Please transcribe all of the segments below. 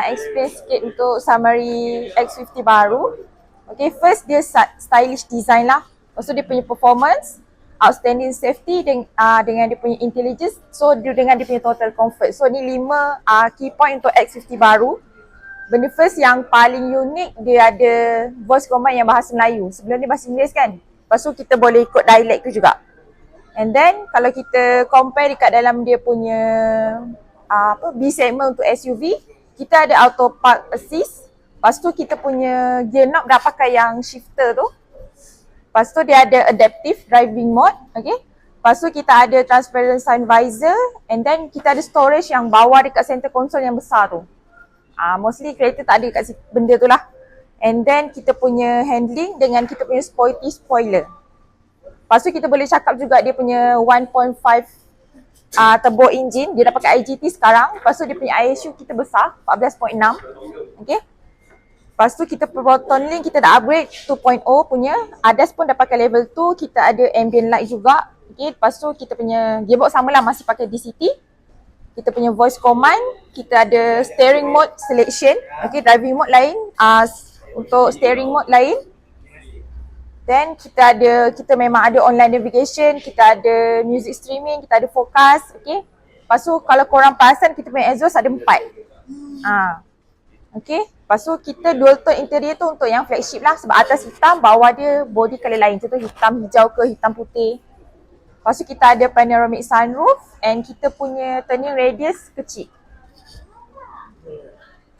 Explain sikit untuk summary X50 baru. Okay, first dia stylish design lah. Lepas tu dia punya performance, outstanding safety dengan dia punya intelligence, so dengan dia punya total comfort. So ni 5 key point untuk X50 baru. Benda first yang paling unik, dia ada voice command yang bahasa Melayu. Sebelum ni bahasa Inggeris kan. Lepas tu kita boleh ikut dialect tu juga. And then kalau kita compare dekat dalam dia punya B segment untuk SUV, kita ada auto park assist. Lepas tu kita punya gear knob dah pakai yang shifter tu. Lepas tu dia ada adaptive driving mode, okay. Lepas tu kita ada transparent sun visor, and then kita ada storage yang bawah dekat center console yang besar tu. Mostly kereta tak ada kat benda tu lah. And then kita punya handling dengan kita punya sporty spoiler. Lepas tu kita boleh cakap juga dia punya 1.5 turbo engine, dia dah pakai IGT sekarang. Lepas tu dia punya ISU kita besar, 14.6. Okay. Lepas tu kita Proton Link kita dah upgrade 2.0 punya. ADAS pun dah pakai level 2, kita ada ambient light juga. Okay. Lepas tu kita punya gearbox sama lah, masih pakai DCT. Kita punya voice command, kita ada steering mode selection. Okay, driving mode lain, untuk steering mode lain. Then kita memang ada online navigation, kita ada music streaming, kita ada focus, okay. Lepas tu kalau korang perasan kita punya exhaust ada 4. Okay. Lepas tu kita dual tone interior tu untuk yang flagship lah, sebab atas hitam, bawah dia body colour lain. Contoh hitam hijau ke hitam putih. Lepas tu kita ada panoramic sunroof and kita punya turning radius kecil.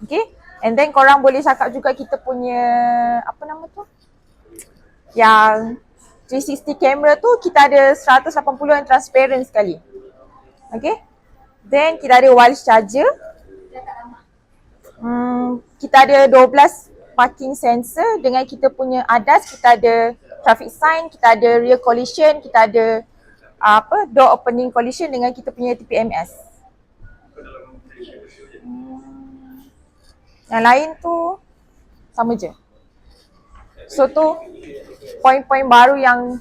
Okay. And then korang boleh cakap juga kita punya, apa nama tu? Yang 360 camera tu kita ada 180 yang transparent sekali. Okay. Then kita ada wireless charger. Kita ada 12 parking sensor dengan kita punya ADAS, kita ada traffic sign, kita ada rear collision, kita ada door opening collision dengan kita punya TPMS. Yang lain tu sama je. So tu poin-poin baru yang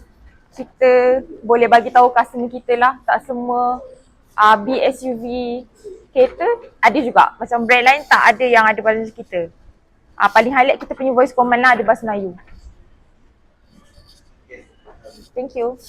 kita boleh bagi tahu customer kita lah. Tak semua BSUV kereta ada juga. Macam brand lain tak ada yang ada pada kita. Paling highlight kita punya voice command lah, ada bahasa Melayu. Thank you.